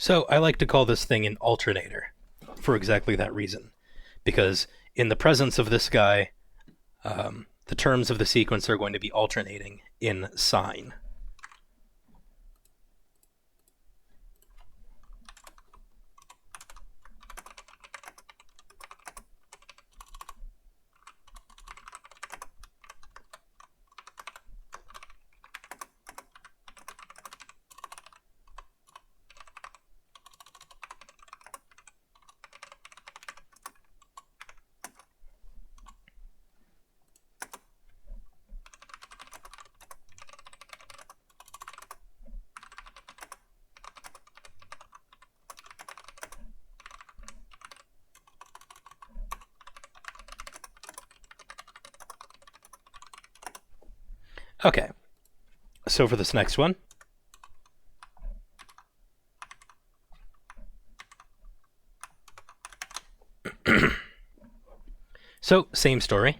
So I like to call this thing an alternator for exactly that reason, because in the presence of this guy, the terms of the sequence are going to be alternating in sign. Okay, so for this next one, so same story.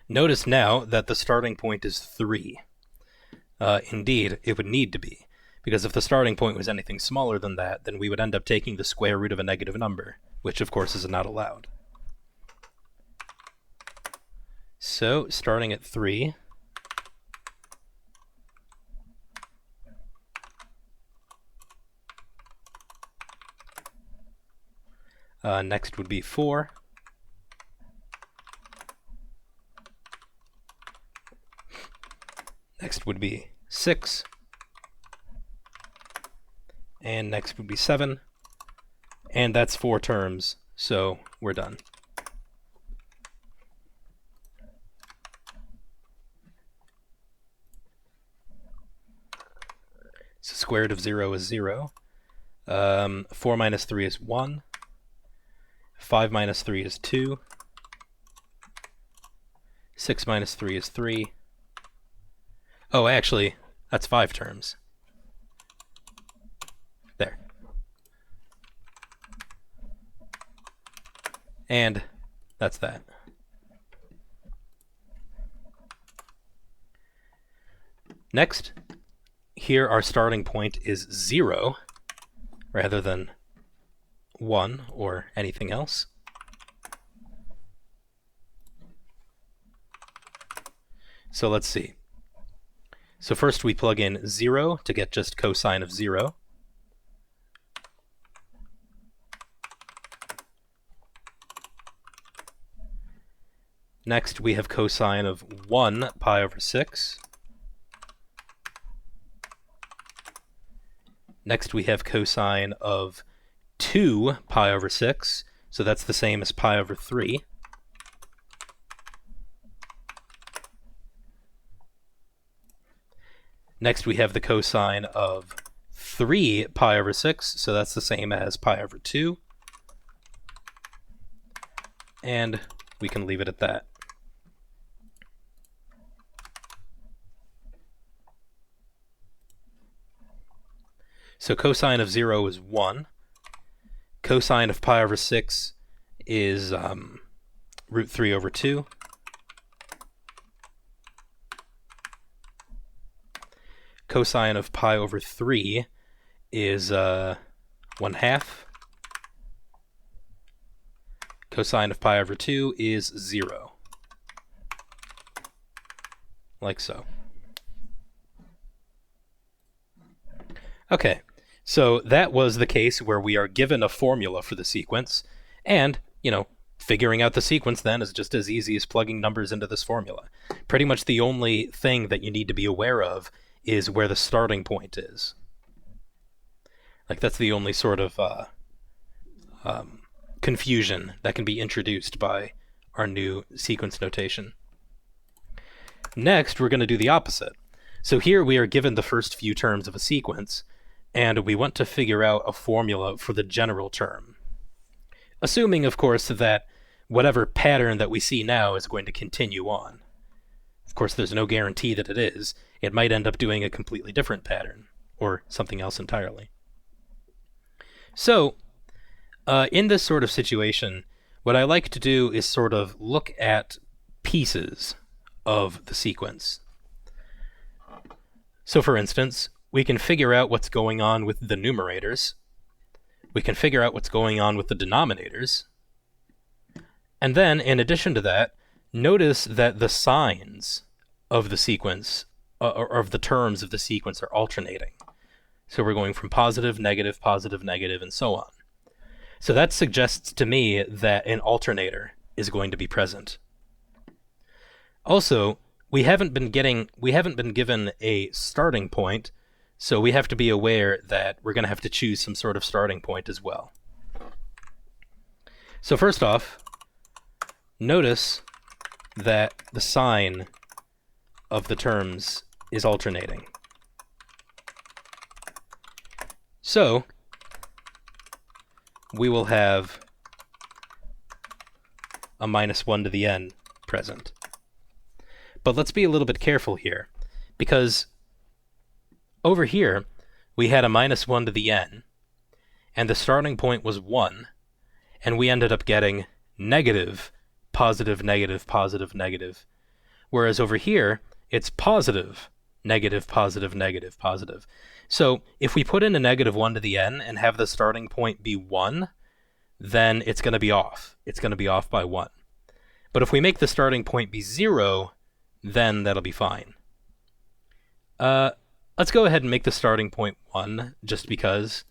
Notice now that the starting point is 3. Indeed, it would need to be, because if the starting point was anything smaller than that, then we would end up taking the square root of a negative number, which of course is not allowed. So, starting at 3, next would be 4, next would be 6, and next would be 7, and that's 4 terms, so we're done. So square root of 0 is 0. 4 minus 3 is 1. 5 minus 3 is 2. 6 minus 3 is 3. Oh, actually, that's 5 terms. There. And that's that. Next, here our starting point is 0 rather than 1 or anything else. So let's see. So first we plug in 0 to get just cosine of 0. Next we have cosine of 1 pi over 6. Next we have cosine of 2 pi over 6, so that's the same as pi over 3. Next we have the cosine of 3 pi over 6, so that's the same as pi over 2. And we can leave it at that. So cosine of 0 is 1. Cosine of pi over 6 is root 3 over 2. Cosine of pi over 3 is 1/2. Cosine of pi over 2 is 0. Like so. Okay, so that was the case where we are given a formula for the sequence, and, figuring out the sequence then is just as easy as plugging numbers into this formula. Pretty much the only thing that you need to be aware of is where the starting point is. Like, that's the only sort of confusion that can be introduced by our new sequence notation. Next, we're going to do the opposite. So here we are given the first few terms of a sequence, and we want to figure out a formula for the general term. Assuming, of course, that whatever pattern that we see now is going to continue on. Of course, there's no guarantee that it is. It might end up doing a completely different pattern, or something else entirely. So, in this sort of situation, what I like to do is sort of look at pieces of the sequence. So for instance, we can figure out what's going on with the numerators. We can figure out what's going on with the denominators. And then, in addition to that, notice that the signs of the sequence, or of the terms of the sequence, are alternating. So we're going from positive, negative, and so on. So that suggests to me that an alternator is going to be present. Also, we haven't been given a starting point, so we have to be aware that we're going to have to choose some sort of starting point as well. So first off, notice that the sign of the terms is alternating. So we will have a -1 to the n present. But let's be a little bit careful here, because over here we had a -1 to the n, and the starting point was 1, and we ended up getting negative, positive, negative, positive, negative. Whereas over here, it's positive, negative, positive, negative, positive. So if we put in a -1 to the n and have the starting point be 1, then it's going to be off. It's going to be off by 1. But if we make the starting point be 0, then that'll be fine. Let's go ahead and make the starting point 1, just because,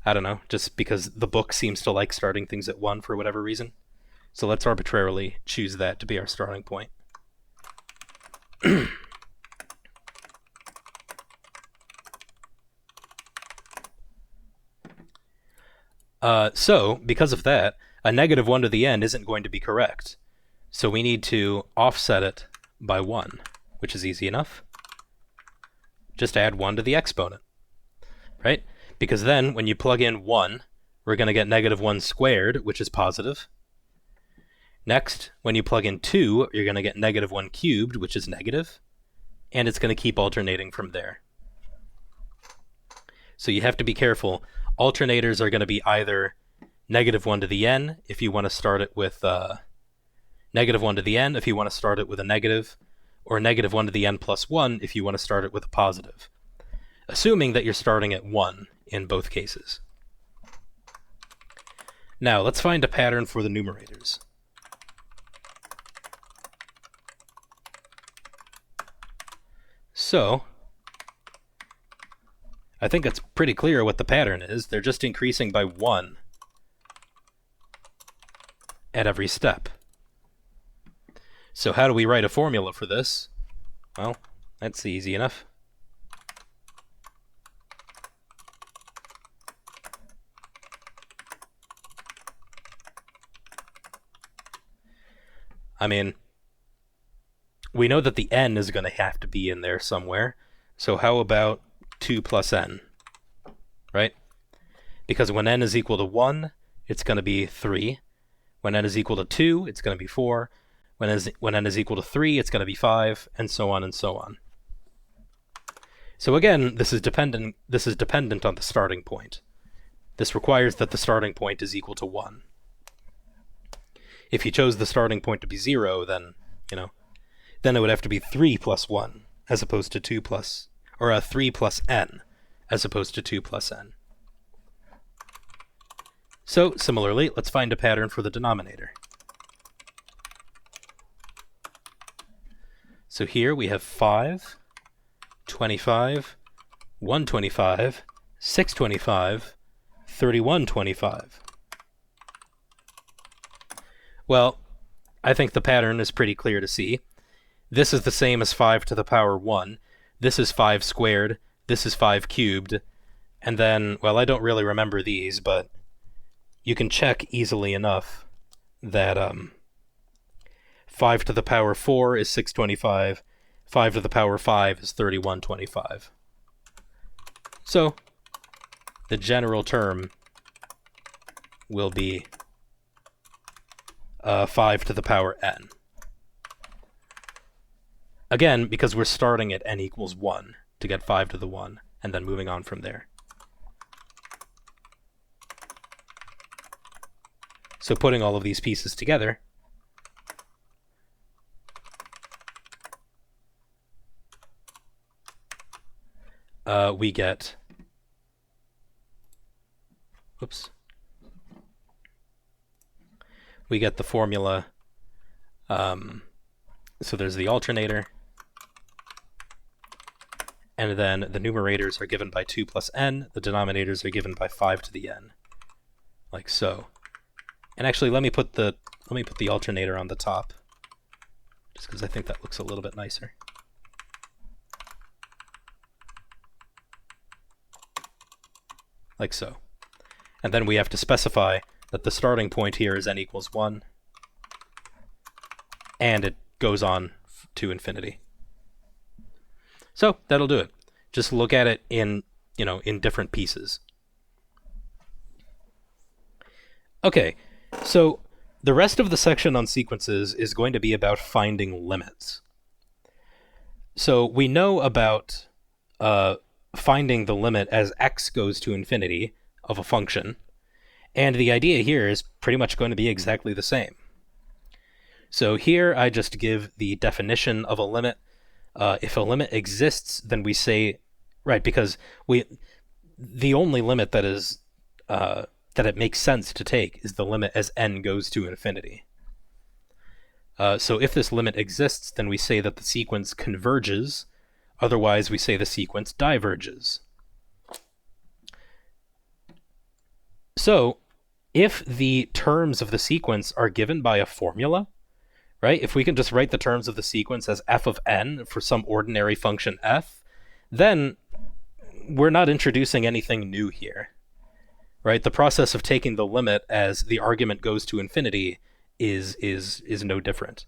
I don't know, just because the book seems to like starting things at 1 for whatever reason. So let's arbitrarily choose that to be our starting point. So, because of that, a -1 to the n isn't going to be correct. So we need to offset it by 1, which is easy enough. Just add 1 to the exponent, right? Because then, when you plug in 1, we're going to get -1 squared, which is positive. Next, when you plug in 2, you're going to get -1 cubed, which is negative. And it's going to keep alternating from there. So you have to be careful. Alternators are going to be either -1 to the n if you want to start it with -1 to the n if you want to start it with a negative, or -1 to the n plus 1 if you want to start it with a positive, assuming that you're starting at 1 in both cases. Now, let's find a pattern for the numerators. So, I think it's pretty clear what the pattern is. They're just increasing by 1 at every step. So how do we write a formula for this? Well, that's easy enough. I mean, we know that the n is going to have to be in there somewhere. So how about 2 plus n, right? Because when n is equal to 1, it's going to be 3. When n is equal to 2, it's going to be 4. When n is equal to 3, it's going to be 5, and so on and so on. So again, this is dependent on the starting point. This requires that the starting point is equal to 1. If you chose the starting point to be 0, then, then it would have to be 3 plus 1, as opposed to 2 plus, or 3 plus n, as opposed to 2 plus n. So, similarly, let's find a pattern for the denominator. So here we have 5, 25, 125, 625, 3125. Well, I think the pattern is pretty clear to see. This is the same as 5 to the power 1. This is 5 squared. This is 5 cubed. And then, well, I don't really remember these, but you can check easily enough that 5 to the power 4 is 625. 5 to the power 5 is 3125. So, the general term will be 5 to the power n. Again, because we're starting at n equals 1 to get 5 to the 1, and then moving on from there. So putting all of these pieces together, we get, we get the formula, so there's the alternator, and then the numerators are given by 2 plus n, the denominators are given by 5 to the n, like so. And actually, let me put the alternator on the top, just because I think that looks a little bit nicer. Like so. And then we have to specify that the starting point here is n equals 1, and it goes on to infinity. So that'll do it. Just look at it in different pieces. Okay, so the rest of the section on sequences is going to be about finding limits. So we know about finding the limit as x goes to infinity of a function, and the idea here is pretty much going to be exactly the same. So here I just give the definition of a limit. If a limit exists, then we say, right, because the only limit that is that it makes sense to take is the limit as n goes to infinity. So if this limit exists, then we say that the sequence converges. Otherwise, we say the sequence diverges. So if the terms of the sequence are given by a formula, right? If we can just write the terms of the sequence as f of n for some ordinary function f, then we're not introducing anything new here, right? The process of taking the limit as the argument goes to infinity is no different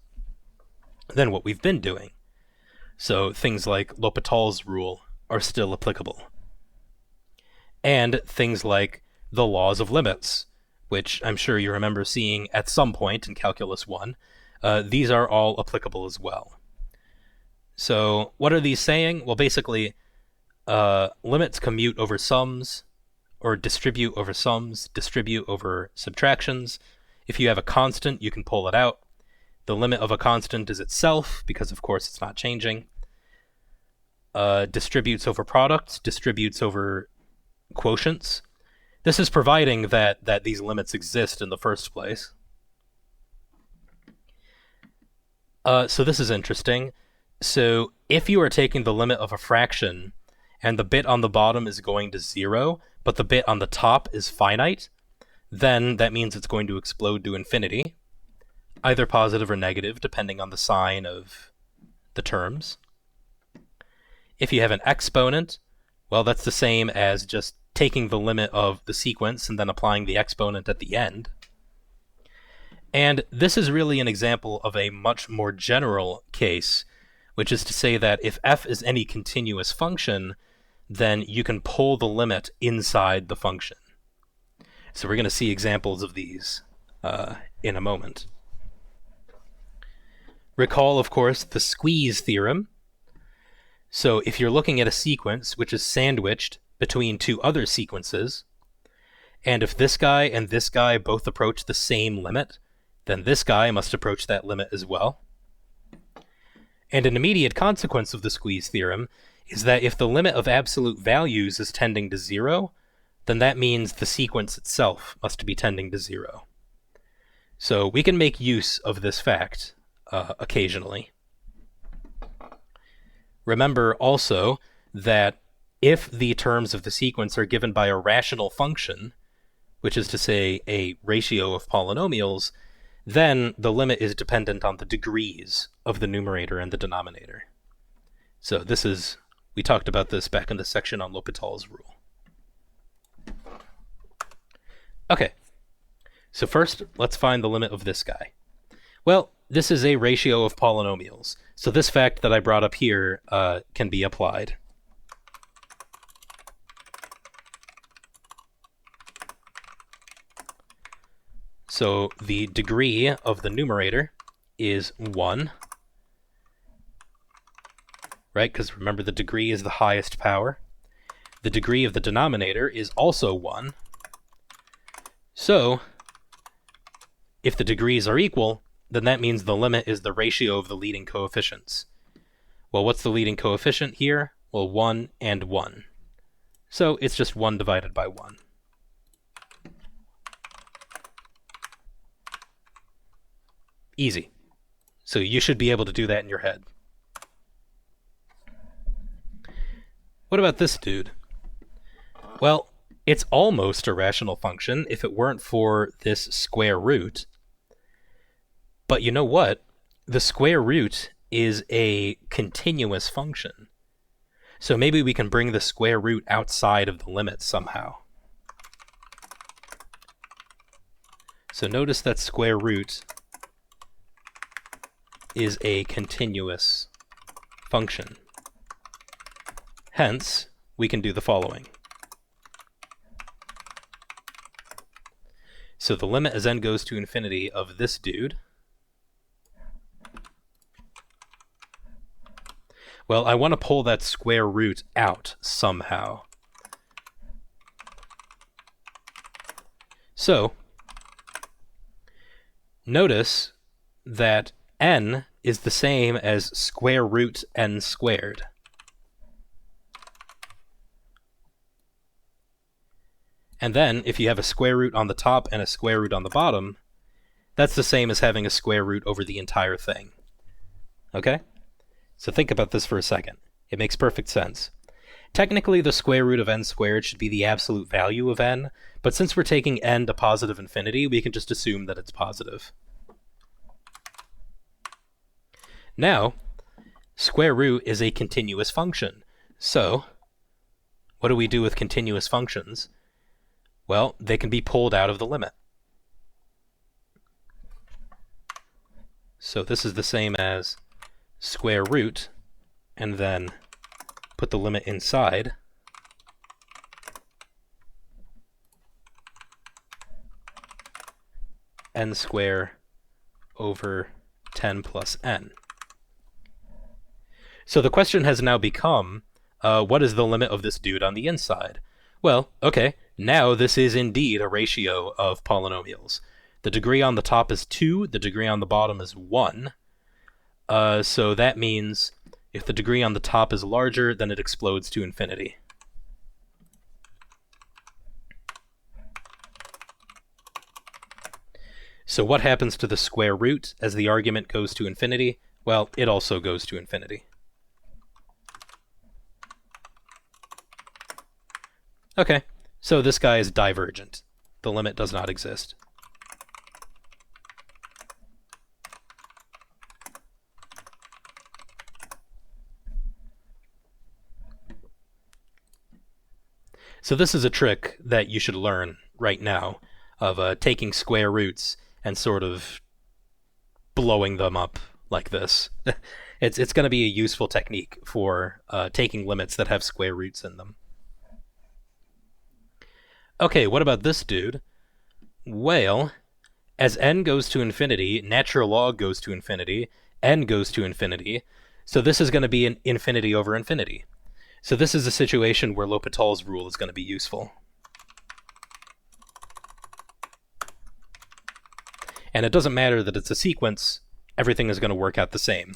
than what we've been doing. So things like L'Hopital's rule are still applicable. And things like the laws of limits, which I'm sure you remember seeing at some point in Calculus 1, these are all applicable as well. So what are these saying? Well, basically, limits commute over sums, or distribute over sums, distribute over subtractions. If you have a constant, you can pull it out. The limit of a constant is itself, because of course it's not changing. Distributes over products, distributes over quotients. This is providing that these limits exist in the first place. So this is interesting. So if you are taking the limit of a fraction, and the bit on the bottom is going to 0, but the bit on the top is finite, then that means it's going to explode to infinity, either positive or negative, depending on the sign of the terms. If you have an exponent, well, that's the same as just taking the limit of the sequence and then applying the exponent at the end. And this is really an example of a much more general case, which is to say that if f is any continuous function, then you can pull the limit inside the function. So we're going to see examples of these in a moment. Recall, of course, the squeeze theorem. So if you're looking at a sequence which is sandwiched between two other sequences, and if this guy and this guy both approach the same limit, then this guy must approach that limit as well. And an immediate consequence of the squeeze theorem is that if the limit of absolute values is tending to 0, then that means the sequence itself must be tending to 0. So we can make use of this fact occasionally. Remember also that if the terms of the sequence are given by a rational function, which is to say a ratio of polynomials, then the limit is dependent on the degrees of the numerator and the denominator. So this is, we talked about this back in the section on L'Hopital's rule. Okay, so first let's find the limit of this guy. Well, this is a ratio of polynomials, so this fact that I brought up here can be applied. So the degree of the numerator is 1, right? Because remember, the degree is the highest power. The degree of the denominator is also 1. So if the degrees are equal, then that means the limit is the ratio of the leading coefficients. Well, what's the leading coefficient here? Well, 1 and 1. So it's just 1 divided by 1. Easy. So you should be able to do that in your head. What about this dude? Well, it's almost a rational function if it weren't for this square root. But you know what? The square root is a continuous function. So maybe we can bring the square root outside of the limit somehow. So notice that square root is a continuous function. Hence, we can do the following. So the limit as n goes to infinity of this dude, well, I want to pull that square root out somehow. So, notice that n is the same as square root n squared. And then, if you have a square root on the top and a square root on the bottom, that's the same as having a square root over the entire thing. Okay? So think about this for a second. It makes perfect sense. Technically, the square root of n squared should be the absolute value of n, but since we're taking n to positive infinity, we can just assume that it's positive. Now, square root is a continuous function. So, what do we do with continuous functions? Well, they can be pulled out of the limit. So this is the same as square root, and then put the limit inside. N squared over 10 plus n. So the question has now become, what is the limit of this dude on the inside? Well, okay, now this is indeed a ratio of polynomials. The degree on the top is 2, the degree on the bottom is 1. So that means if the degree on the top is larger, then it explodes to infinity. So what happens to the square root as the argument goes to infinity? Well, it also goes to infinity. Okay, so this guy is divergent. The limit does not exist. So this is a trick that you should learn right now of taking square roots and sort of blowing them up like this. It's going to be a useful technique for taking limits that have square roots in them. Okay, what about this dude? Well, as n goes to infinity, natural log goes to infinity, n goes to infinity, so this is going to be an infinity over infinity. So this is a situation where L'Hopital's rule is going to be useful. And it doesn't matter that it's a sequence, everything is going to work out the same.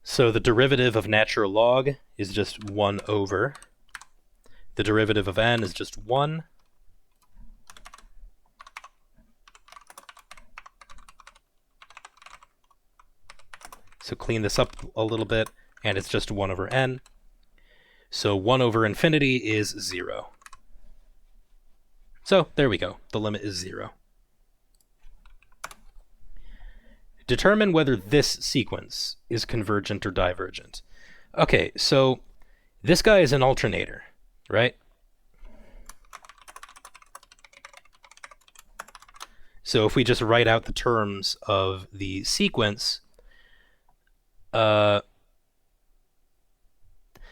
So the derivative of natural log is just 1 over. The derivative of n is just 1. So clean this up a little bit, and it's just 1 over n. So 1 over infinity is 0. So there we go. The limit is 0. Determine whether this sequence is convergent or divergent. Okay, so this guy is an alternator, right? So if we just write out the terms of the sequence, Uh,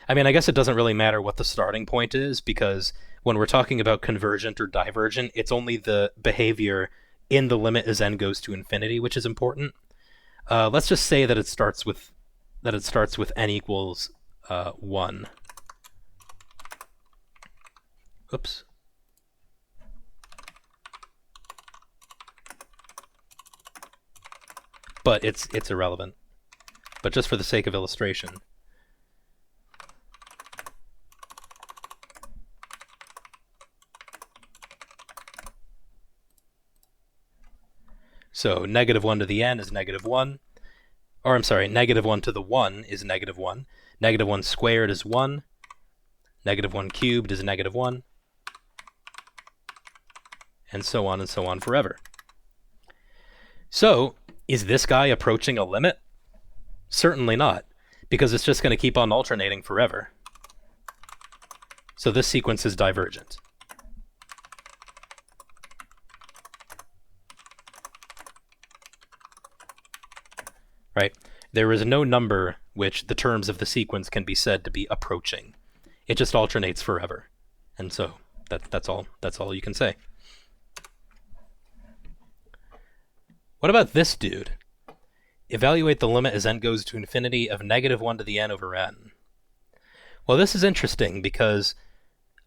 I mean, I guess it doesn't really matter what the starting point is, because when we're talking about convergent or divergent, it's only the behavior in the limit as n goes to infinity which is important. Let's just say that it starts with n equals 1. Oops. But it's irrelevant. But just for the sake of illustration. So negative 1 to the n is negative 1. Or I'm sorry, negative 1 to the 1 is negative 1. Negative 1 squared is 1. Negative 1 cubed is negative 1. And so on forever. So, is this guy approaching a limit? Certainly not, because it's just going to keep on alternating forever. So this sequence is divergent. Right? There is no number which the terms of the sequence can be said to be approaching. It just alternates forever. And so that's all you can say. What about this dude? Evaluate the limit as n goes to infinity of negative 1 to the n over n. Well, this is interesting because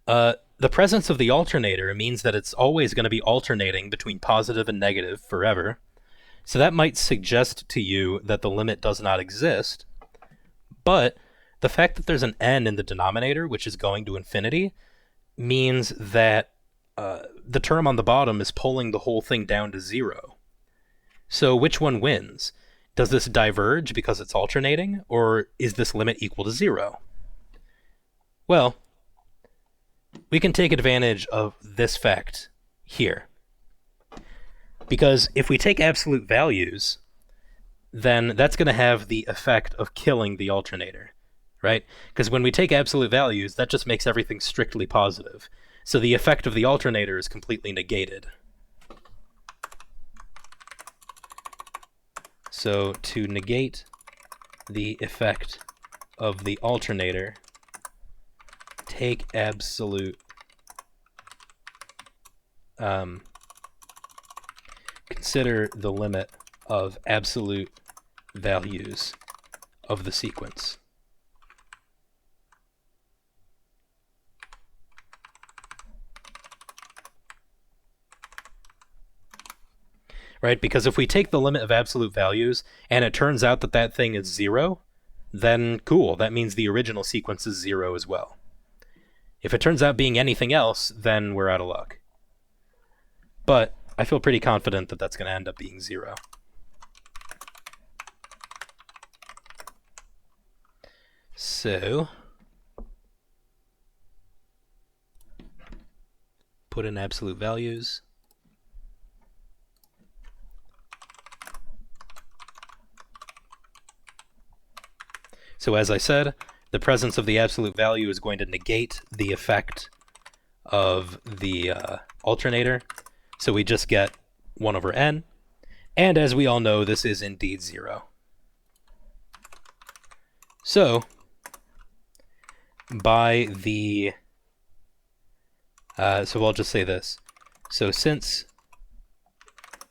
the presence of the alternator means that it's always going to be alternating between positive and negative forever. So that might suggest to you that the limit does not exist, but the fact that there's an n in the denominator, which is going to infinity, means that the term on the bottom is pulling the whole thing down to 0. So which one wins? Does this diverge because it's alternating, or is this limit equal to 0? Well, we can take advantage of this fact here. Because if we take absolute values, then that's going to have the effect of killing the alternator, right? Because when we take absolute values, that just makes everything strictly positive. So the effect of the alternator is completely negated. So to negate the effect of the alternator, take absolute consider the limit of absolute values of the sequence. Right? Because if we take the limit of absolute values and it turns out that that thing is 0, then cool, that means the original sequence is 0 as well. If it turns out being anything else, then we're out of luck. But I feel pretty confident that that's going to end up being 0. So, put in absolute values. So as I said, the presence of the absolute value is going to negate the effect of the alternator. So we just get 1 over n. And as we all know, this is indeed 0. So, by the... so I'll just say this. So since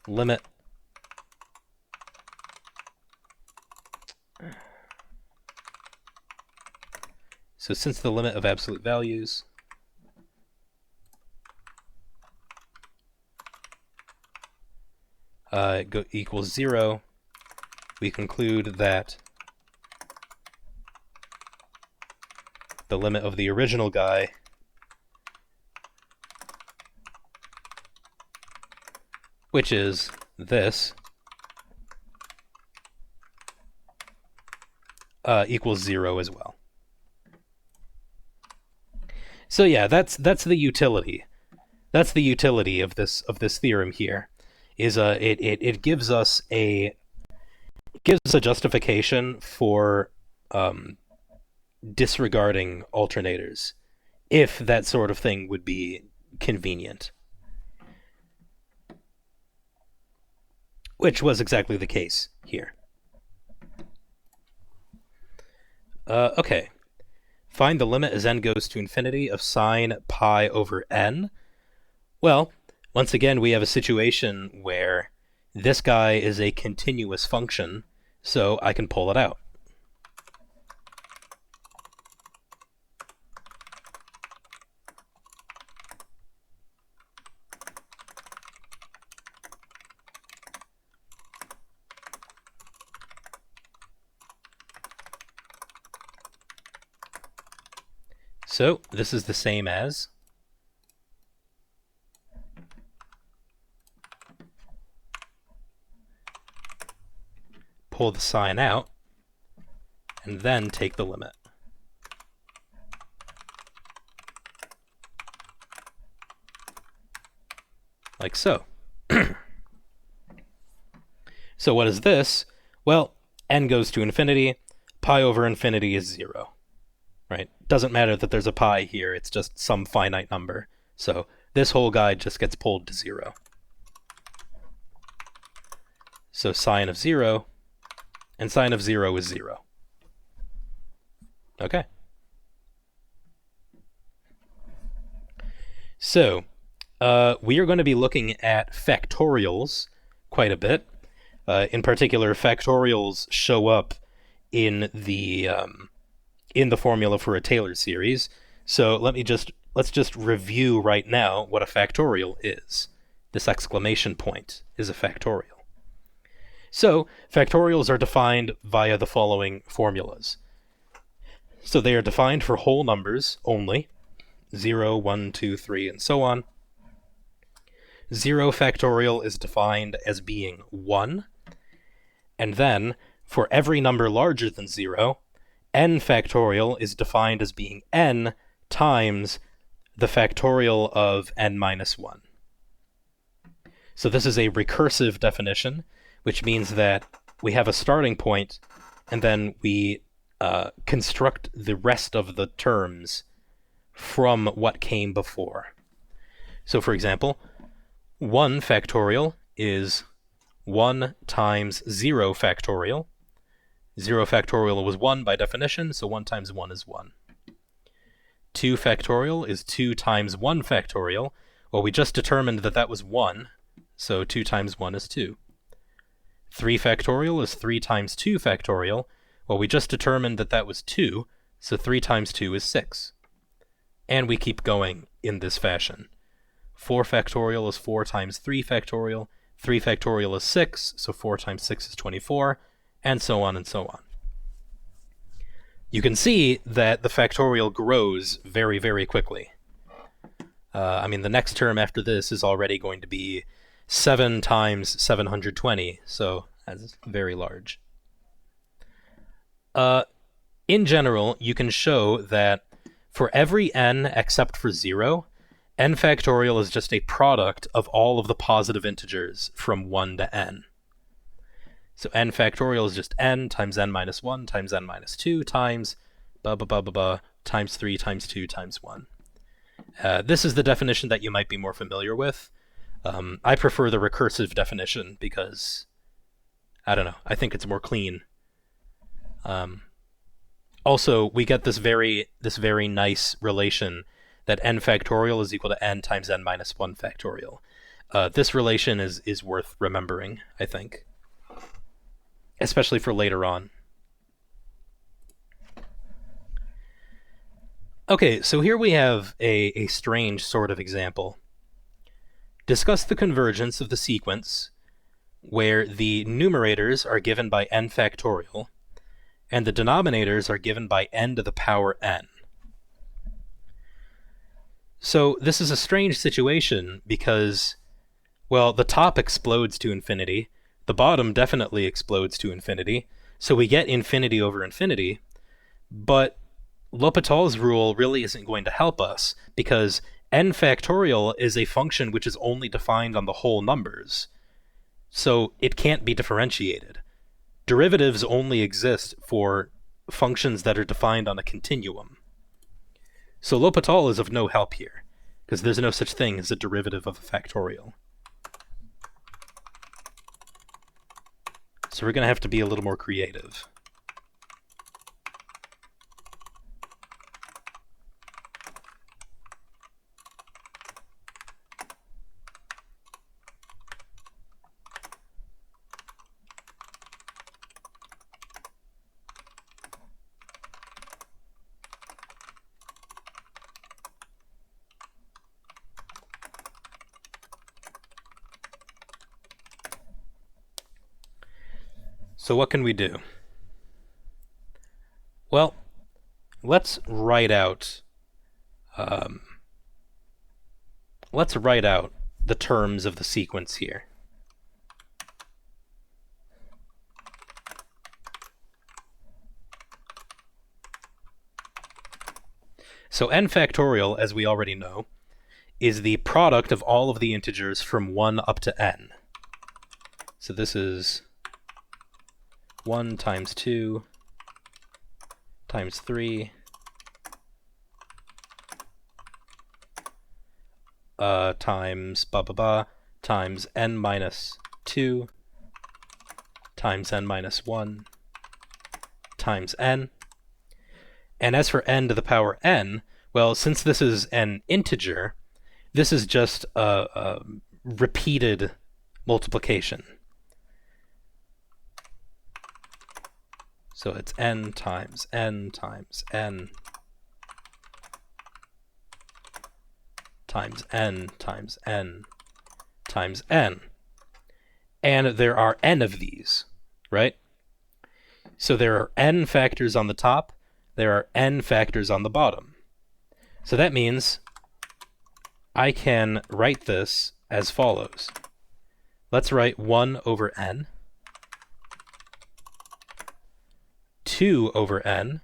limit... So since the limit of absolute values equals 0, we conclude that the limit of the original guy which is this equals 0 as well. So yeah, that's the utility. That's the utility of this theorem here. Is it gives us a justification for disregarding alternators, if that sort of thing would be convenient. Which was exactly the case here. Okay. Find the limit as n goes to infinity of sine pi over n. Well, once again, we have a situation where this guy is a continuous function, so I can pull it out. So this is the same as pull the sine out and then take the limit. Like so. So what is this? Well, n goes to infinity, pi over infinity is 0. Right? Doesn't matter that there's a pi here, it's just some finite number. So this whole guy just gets pulled to 0. So sine of 0, and sine of 0 is 0. Okay. So we are going to be looking at factorials quite a bit. In particular, factorials show up in the formula for a Taylor series. So let's just review right now what a factorial is. This exclamation point is a factorial. So factorials are defined via the following formulas. So they are defined for whole numbers only, 0, 1, 2, 3, and so on. 0 factorial is defined as being 1. And then, for every number larger than 0, n factorial is defined as being n times the factorial of n minus 1. So this is a recursive definition, which means that we have a starting point, and then we construct the rest of the terms from what came before. So for example, 1 factorial is 1 times 0 factorial. 0 factorial was 1 by definition, so 1 times 1 is 1. 2 factorial is 2 times 1 factorial. Well, we just determined that that was 1, so 2 times 1 is 2. 3 factorial is 3 times 2 factorial. Well, we just determined that that was 2, so 3 times 2 is 6. And we keep going in this fashion. 4 factorial is 4 times 3 factorial. 3 factorial is 6, so 4 times 6 is 24, and so on and so on. You can see that the factorial grows very, very quickly. I mean, the next term after this is already going to be 7 times 720, so that's very large. In general, you can show that for every n except for 0, n factorial is just a product of all of the positive integers from 1 to n. So n factorial is just n times n minus 1 times n minus 2 times times 3 times 2 times 1. This is the definition that you might be more familiar with. I prefer the recursive definition because, I don't know, I think it's more clean. Also, we get this very nice relation that n factorial is equal to n times n minus 1 factorial. This relation is worth remembering, I think, especially for later on. Okay, so here we have a strange sort of example. Discuss the convergence of the sequence where the numerators are given by n factorial and the denominators are given by n to the power n. So this is a strange situation because, well, the top explodes to infinity, the bottom definitely explodes to infinity, so we get infinity over infinity, but L'Hopital's rule really isn't going to help us because n factorial is a function which is only defined on the whole numbers, so it can't be differentiated. Derivatives only exist for functions that are defined on a continuum. So L'Hopital is of no help here, because there's no such thing as a derivative of a factorial. So we're going to have to be a little more creative. So what can we do? Well, let's write out the terms of the sequence here. So n factorial, as we already know, is the product of all of the integers from 1 up to n. So this is 1 times 2 times 3 times blah blah blah times n minus 2 times n minus 1 times n. And as for n to the power n, well, since this is an integer, this is just a repeated multiplication. So it's n times n times n times n times n times n. And there are n of these, right? So there are n factors on the top, there are n factors on the bottom. So that means I can write this as follows. Let's write 1 over n, 2 over n,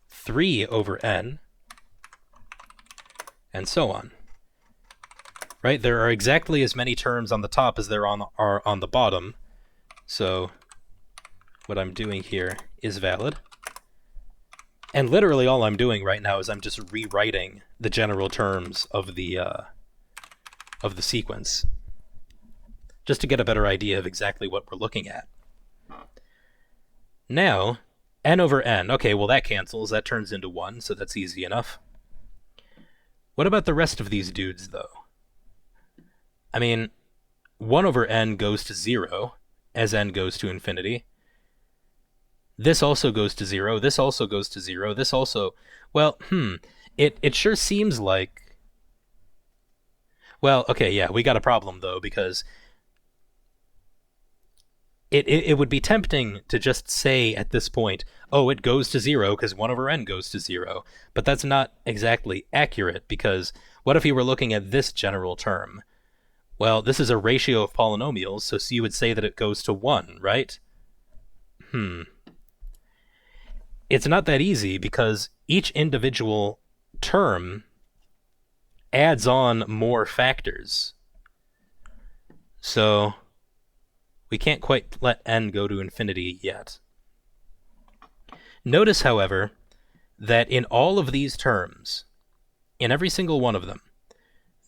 three over n, and so on. Right? There are exactly as many terms on the top as there are on the bottom. So what I'm doing here is valid. And literally all I'm doing right now is I'm just rewriting the general terms of the sequence, just to get a better idea of exactly what we're looking at. Now, n over n. Okay, well that cancels. That turns into 1, so that's easy enough. What about the rest of these dudes, though? I mean, 1 over n goes to 0 as n goes to infinity. This also goes to 0. This also goes to 0. This also... Well, It sure seems like... Well, okay, yeah, we got a problem, though, because... It would be tempting to just say at this point, oh, it goes to 0 because 1 over n goes to 0. But that's not exactly accurate, because what if you were looking at this general term? Well, this is a ratio of polynomials, so you would say that it goes to 1, right? It's not that easy, because each individual term adds on more factors. So we can't quite let n go to infinity yet. Notice, however, that in all of these terms, in every single one of them,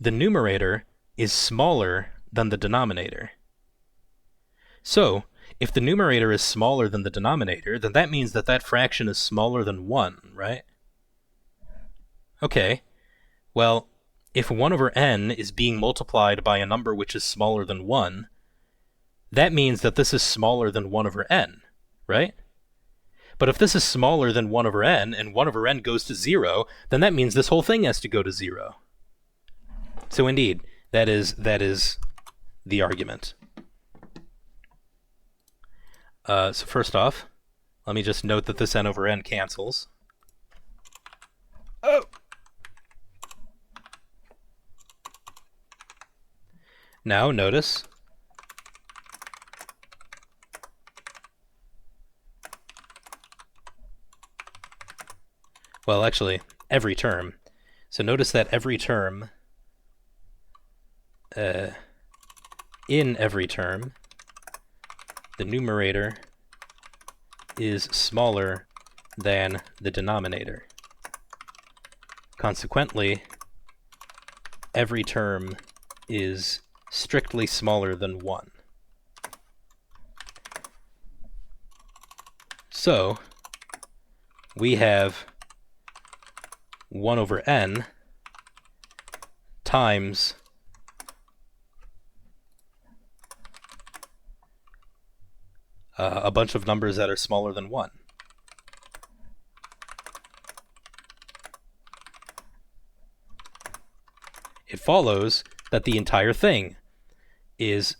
the numerator is smaller than the denominator. So, if the numerator is smaller than the denominator, then that means that that fraction is smaller than 1, right? Okay, well, if 1 over n is being multiplied by a number which is smaller than 1, that means that this is smaller than 1 over n, right? But if this is smaller than 1 over n, and 1 over n goes to 0, then that means this whole thing has to go to 0. So indeed, that is the argument. So first off, let me just note that this n over n cancels. Oh! Now notice well, actually, every term. So notice that every term, in every term, the numerator is smaller than the denominator. Consequently, every term is strictly smaller than 1. So, we have 1 over n times a bunch of numbers that are smaller than 1. It follows that the entire thing is,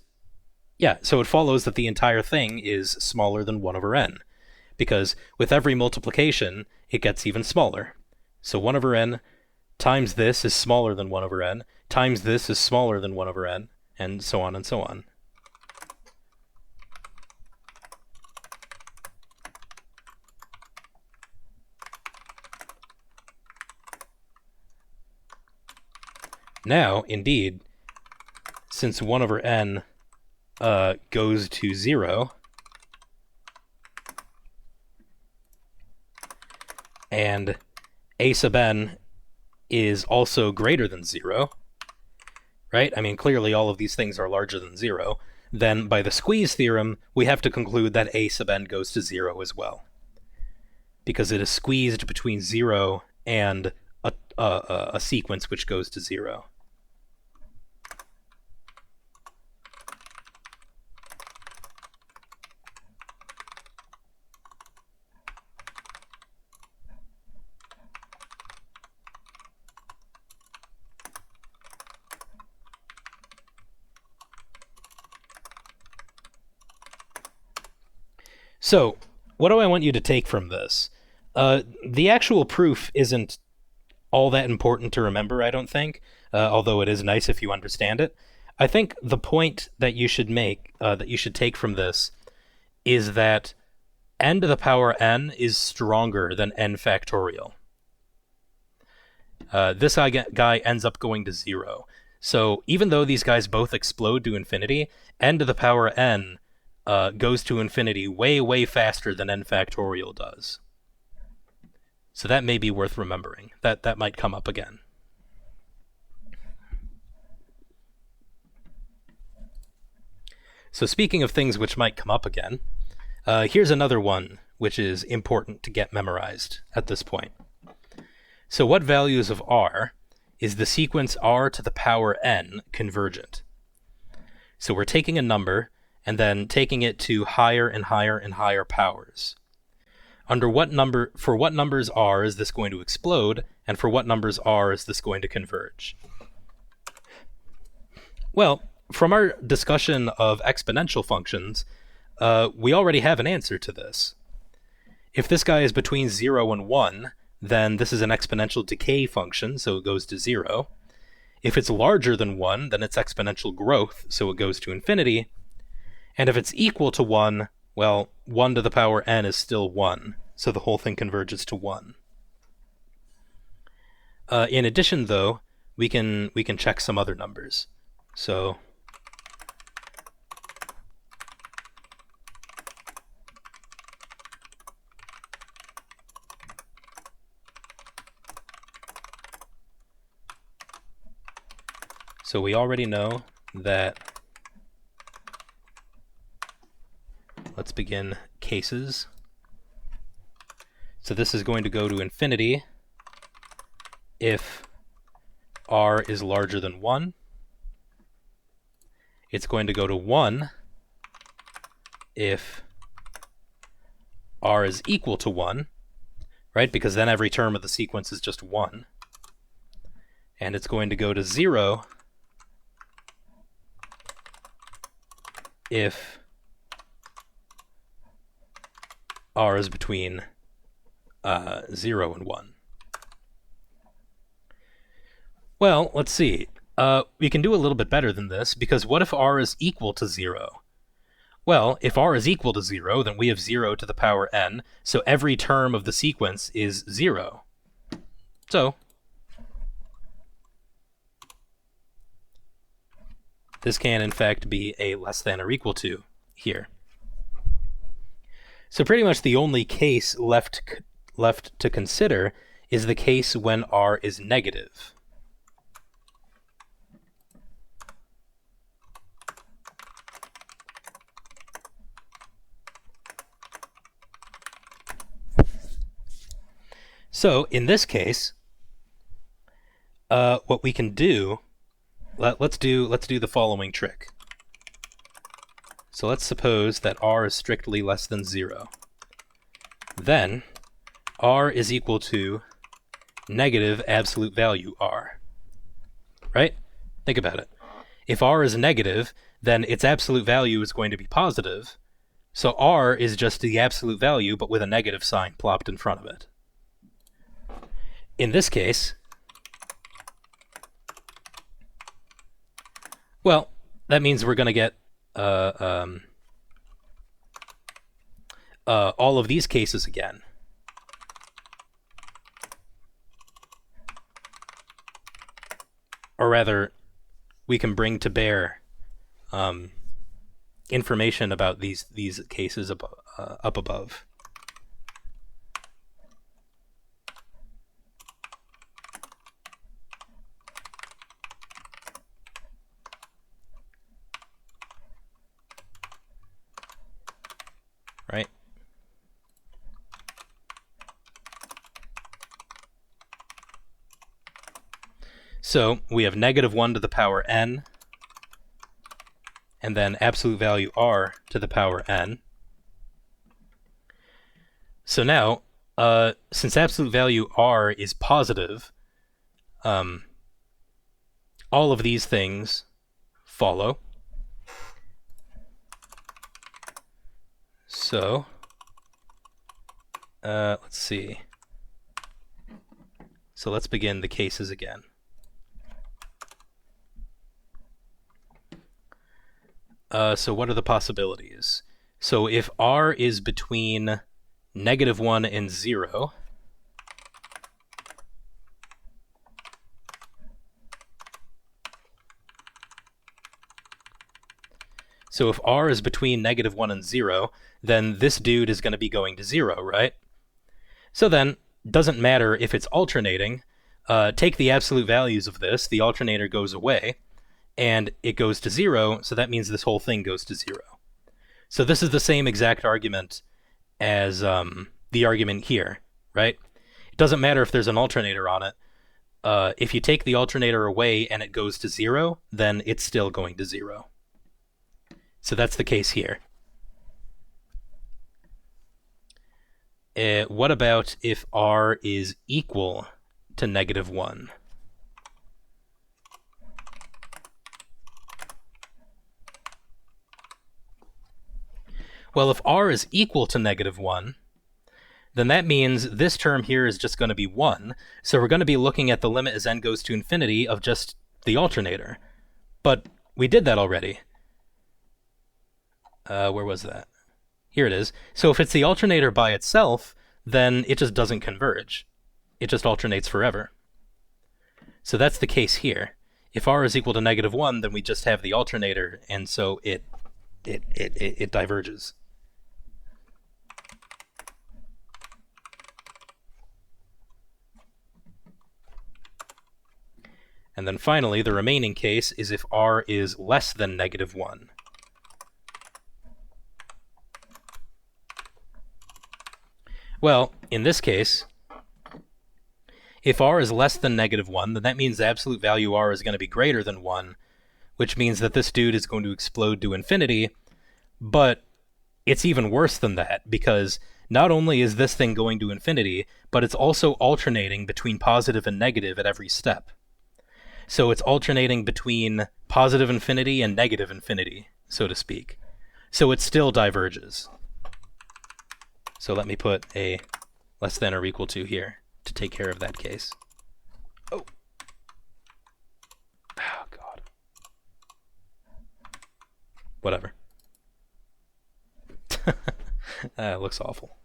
yeah, so it follows that the entire thing is smaller than 1 over n, because with every multiplication, it gets even smaller. So 1 over n times this is smaller than 1 over n, times this is smaller than 1 over n, and so on and so on. Now, indeed, since 1 over n goes to 0, and a sub n is also greater than 0, right? I mean, clearly all of these things are larger than 0. Then by the squeeze theorem, we have to conclude that a sub n goes to 0 as well, because it is squeezed between 0 and a sequence which goes to 0. So, what do I want you to take from this? The actual proof isn't all that important to remember, I don't think, although it is nice if you understand it. I think the point that you should make, that you should take from this, is that n to the power n is stronger than n factorial. This guy ends up going to 0. So even though these guys both explode to infinity, n to the power n goes to infinity way, way faster than n factorial does. So that may be worth remembering. That might come up again. So speaking of things which might come up again, here's another one which is important to get memorized at this point. So what values of r is the sequence r to the power n convergent? So we're taking a number and then taking it to higher and higher and higher powers. For what numbers r is this going to explode, and for what numbers r is this going to converge? Well, from our discussion of exponential functions, we already have an answer to this. If this guy is between 0 and 1, then this is an exponential decay function, so it goes to 0. If it's larger than 1, then it's exponential growth, so it goes to infinity. And if it's equal to 1, well, 1 to the power n is still 1, so the whole thing converges to 1. In addition, though, we can check some other numbers. So we already know that, let's begin cases. So this is going to go to infinity if r is larger than 1. It's going to go to 1 if r is equal to 1, right? Because then every term of the sequence is just 1. And it's going to go to 0 if r is between 0 and 1. Well, let's see. We can do a little bit better than this, because what if r is equal to 0? Well, if r is equal to 0, then we have 0 to the power n, so every term of the sequence is 0. So this can, in fact, be a less than or equal to here. So pretty much the only case left to consider is the case when r is negative. So in this case, what we can do, let's do the following trick. So let's suppose that r is strictly less than 0. Then r is equal to negative absolute value r. Right? Think about it. If r is negative, then its absolute value is going to be positive. So r is just the absolute value, but with a negative sign plopped in front of it. In this case, well, that means we're going to get all of these cases again. Or rather, we can bring to bear information about these cases up above. Right? So we have negative 1 to the power n, and then absolute value r to the power n. So now, since absolute value r is positive, all of these things follow. So, let's see. So let's begin the cases again. So what are the possibilities? So if r is between negative 1 and 0, so if r is between negative 1 and 0, then this dude is going to be going to 0, right? So then, doesn't matter if it's alternating. Take the absolute values of this, the alternator goes away, and it goes to 0, so that means this whole thing goes to 0. So this is the same exact argument as the argument here, right? It doesn't matter if there's an alternator on it. If you take the alternator away and it goes to 0, then it's still going to 0. So that's the case here. What about if r is equal to negative 1? Well, if r is equal to negative 1, then that means this term here is just going to be 1. So we're going to be looking at the limit as n goes to infinity of just the alternator. But we did that already. Where was that? Here it is. So if it's the alternator by itself, then it just doesn't converge. It just alternates forever. So that's the case here. If r is equal to negative 1, then we just have the alternator, and so it diverges. And then finally, the remaining case is if r is less than negative 1. Well, in this case, if r is less than negative 1, then that means the absolute value r is going to be greater than 1, which means that this dude is going to explode to infinity. But it's even worse than that, because not only is this thing going to infinity, but it's also alternating between positive and negative at every step. So it's alternating between positive infinity and negative infinity, so to speak. So it still diverges. So let me put a less than or equal to here to take care of that case. Oh, God. Whatever. It looks awful.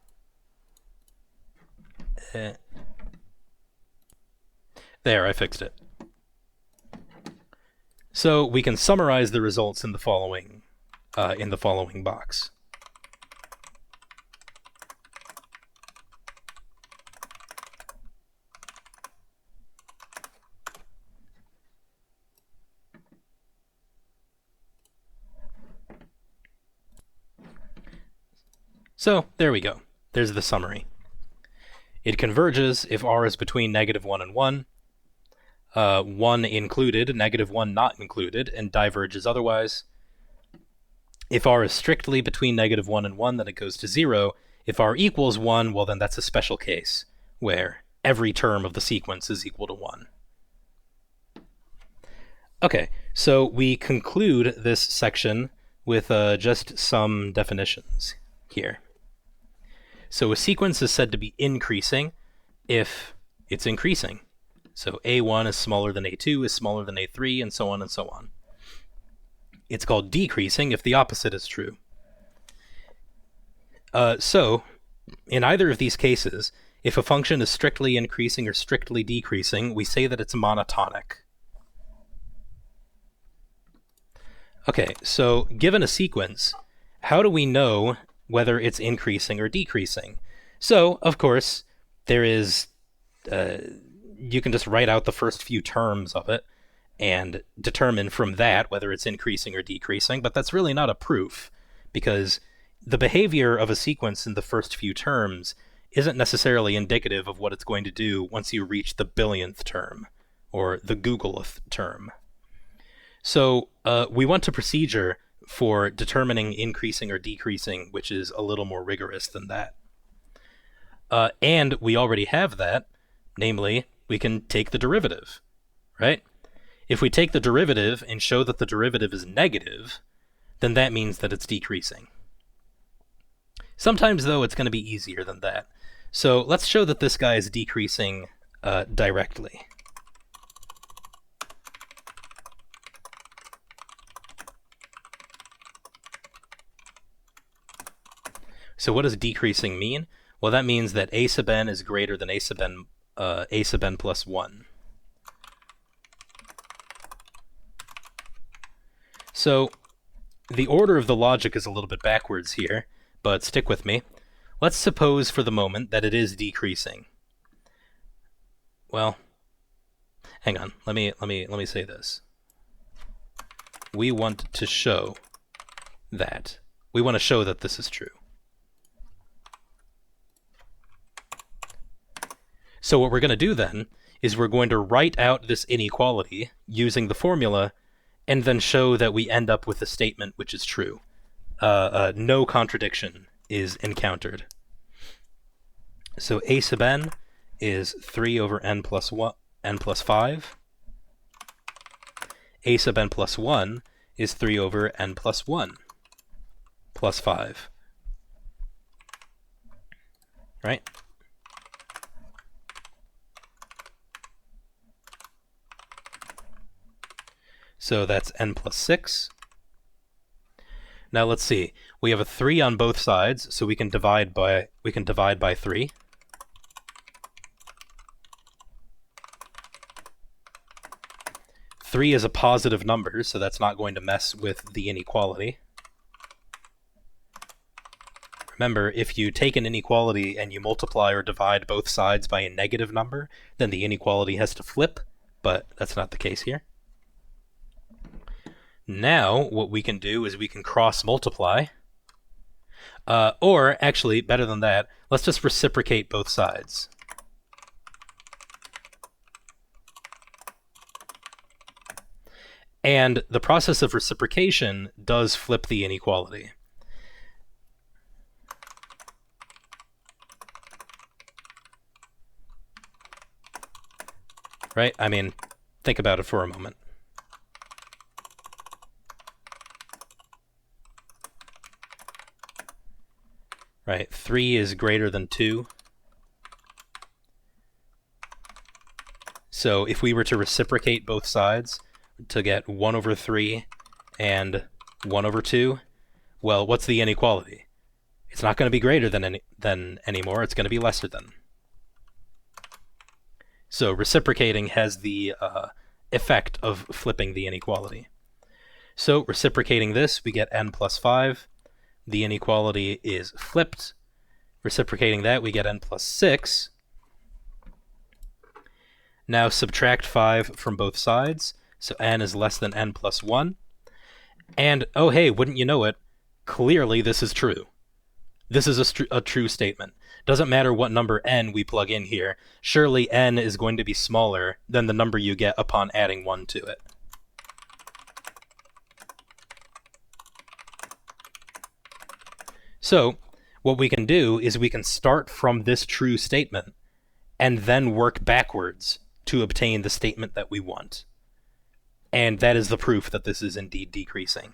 There, I fixed it. So we can summarize the results in the following box. So there we go. There's the summary. It converges if r is between negative 1 and 1, 1 included, negative 1 not included, and diverges otherwise. If r is strictly between negative 1 and 1, then it goes to 0. If r equals 1, well then that's a special case, where every term of the sequence is equal to 1. Okay, so we conclude this section with just some definitions here. So a sequence is said to be increasing if it's increasing. So A1 is smaller than A2 is smaller than A3, and so on and so on. It's called decreasing if the opposite is true. So, in either of these cases, if a function is strictly increasing or strictly decreasing, we say that it's monotonic. Okay, so given a sequence, how do we know whether it's increasing or decreasing? So, of course, there is, you can just write out the first few terms of it and determine from that whether it's increasing or decreasing, but that's really not a proof, because the behavior of a sequence in the first few terms isn't necessarily indicative of what it's going to do once you reach the billionth term, or the Googleth term. So we want a procedure for determining increasing or decreasing, which is a little more rigorous than that. And we already have that, namely, we can take the derivative, right? If we take the derivative and show that the derivative is negative, then that means that it's decreasing. Sometimes, though, it's going to be easier than that. So let's show that this guy is decreasing directly. So what does decreasing mean? Well, that means that a sub n is greater than a sub n plus 1. So the order of the logic is a little bit backwards here, but stick with me. Let's suppose for the moment that it is decreasing. Well, hang on. Let me say this. We want to show that this is true. So what we're going to do then is we're going to write out this inequality using the formula and then show that we end up with a statement which is true. No contradiction is encountered. So a sub n is 3 over n plus 5. A sub n plus 1 is 3 over n plus 1 plus 5. Right? So that's n plus 6. Now let's see. We have a 3 on both sides, so we can divide by 3. Three is a positive number, so that's not going to mess with the inequality. Remember, if you take an inequality and you multiply or divide both sides by a negative number, then the inequality has to flip, but that's not the case here. Now, what we can do is we can cross multiply. Or, actually, better than that, let's just reciprocate both sides. And the process of reciprocation does flip the inequality. Right? I mean, think about it for a moment. Right, 3 is greater than 2. So if we were to reciprocate both sides to get 1 over 3 and 1 over 2, well, what's the inequality? It's not going to be greater than anymore, it's going to be lesser than. So reciprocating has the effect of flipping the inequality. So reciprocating this, we get n plus 5. The inequality is flipped. Reciprocating that, we get n plus 6. Now subtract 5 from both sides, so n is less than n plus 1. And, oh hey, wouldn't you know it, clearly this is true. This is a true statement. Doesn't matter what number n we plug in here, surely n is going to be smaller than the number you get upon adding 1 to it. So, what we can do is we can start from this true statement and then work backwards to obtain the statement that we want. And that is the proof that this is indeed decreasing.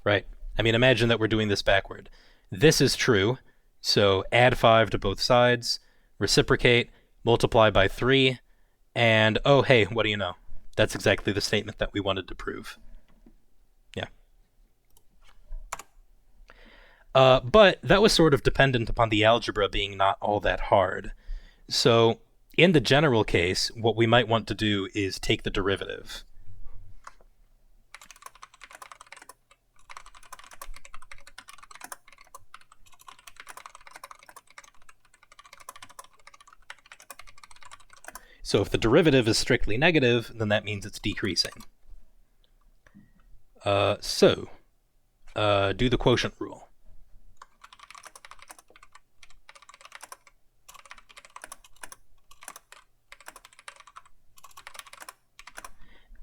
Right? I mean, imagine that we're doing this backward. This is true, so add 5 to both sides, reciprocate, multiply by 3, and oh, hey, what do you know? That's exactly the statement that we wanted to prove. Yeah. But that was sort of dependent upon the algebra being not all that hard. So in the general case, what we might want to do is take the derivative. So if the derivative is strictly negative, then that means it's decreasing. Do the quotient rule.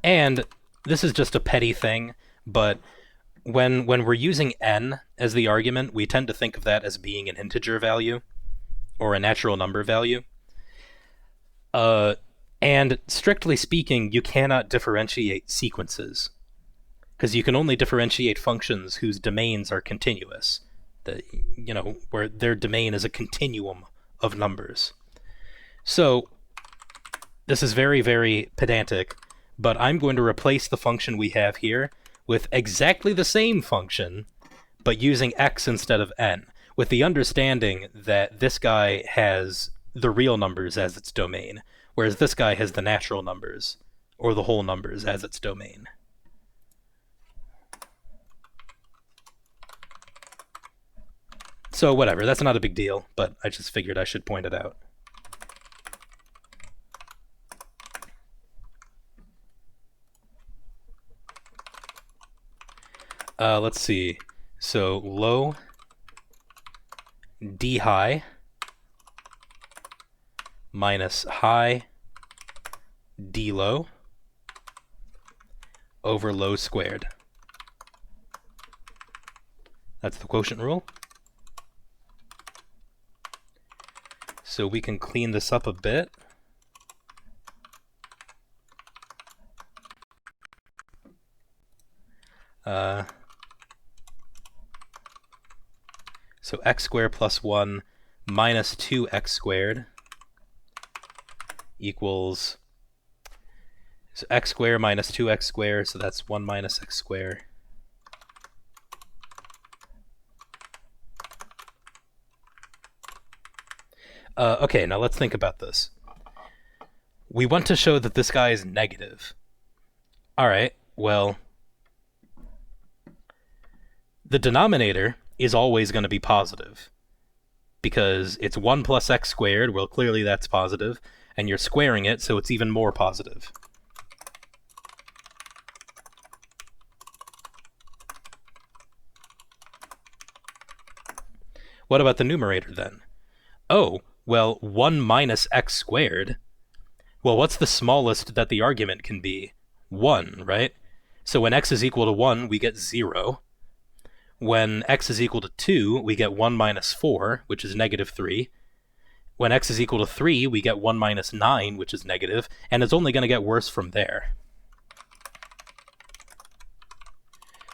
And this is just a petty thing, but when we're using n as the argument, we tend to think of that as being an integer value or a natural number value. And strictly speaking, you cannot differentiate sequences, because you can only differentiate functions whose domains are continuous, where their domain is a continuum of numbers. So this is very, very pedantic, but I'm going to replace the function we have here with exactly the same function, but using x instead of n, with the understanding that this guy has the real numbers as its domain, whereas this guy has the natural numbers, or the whole numbers, as its domain. So whatever, that's not a big deal, but I just figured I should point it out. Let's see. So low d high minus high d low over low squared. That's the quotient rule. So we can clean this up a bit. So x squared plus 1 minus 2x squared equals, so x squared minus 2x squared, so that's 1 minus x squared. Okay, now let's think about this. We want to show that this guy is negative. Alright, well, the denominator is always going to be positive, because it's 1 plus x squared, well, clearly that's positive, and you're squaring it, so it's even more positive. What about the numerator, then? Oh, well, 1 minus x squared. Well, what's the smallest that the argument can be? 1, right? So when x is equal to 1, we get 0. When x is equal to 2, we get 1 minus 4, which is negative 3. When x is equal to 3, we get 1 minus 9, which is negative, and it's only going to get worse from there.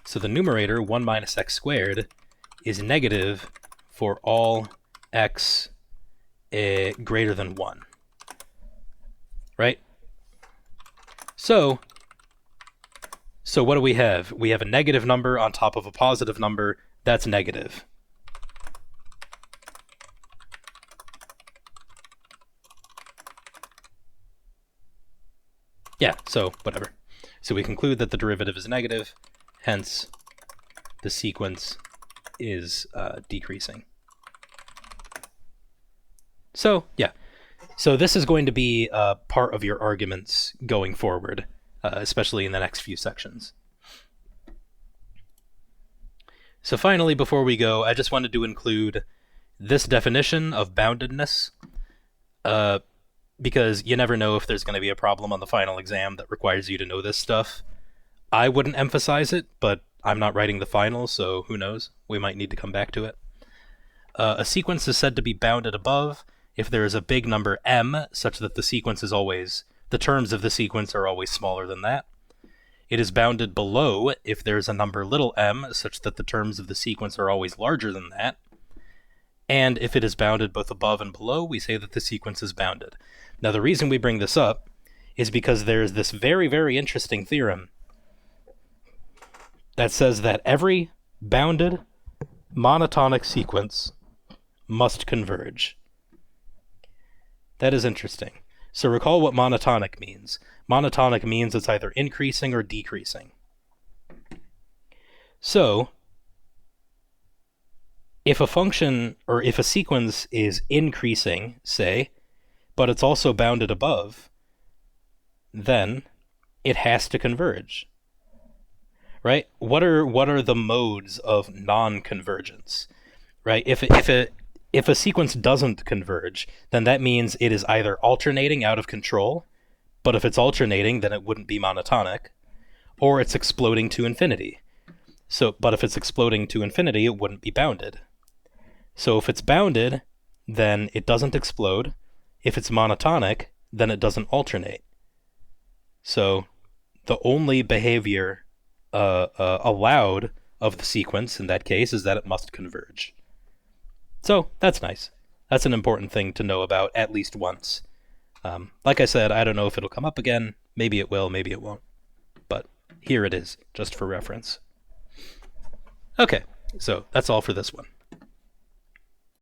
So the numerator, 1 minus x squared, is negative for all x greater than 1. Right? So what do we have? We have a negative number on top of a positive number. That's negative. Yeah, so whatever. So we conclude that the derivative is negative, hence the sequence is decreasing. So, yeah. So this is going to be part of your arguments going forward, especially in the next few sections. So finally, before we go, I just wanted to include this definition of boundedness, because you never know if there's going to be a problem on the final exam that requires you to know this stuff. I wouldn't emphasize it, but I'm not writing the final, so who knows? We might need to come back to it. A sequence is said to be bounded above if there is a big number m, such that the terms of the sequence are always smaller than that. It is bounded below if there is a number little m, such that the terms of the sequence are always larger than that. And if it is bounded both above and below, we say that the sequence is bounded. Now, the reason we bring this up is because there's this very, very interesting theorem that says that every bounded monotonic sequence must converge. That is interesting. So recall what monotonic means. Monotonic means it's either increasing or decreasing. So, if a function, or if a sequence is increasing, say, but it's also bounded above, then it has to converge. Right? What are the modes of non-convergence? Right? If a sequence doesn't converge, then that means it is either alternating out of control, but if it's alternating, then it wouldn't be monotonic, or it's exploding to infinity. But if it's exploding to infinity, it wouldn't be bounded. So if it's bounded, then it doesn't explode. If it's monotonic, then it doesn't alternate. So the only behavior allowed of the sequence in that case is that it must converge. So that's nice. That's an important thing to know about at least once. Like I said, I don't know if it'll come up again. Maybe it will, maybe it won't. But here it is, just for reference. Okay, so that's all for this one.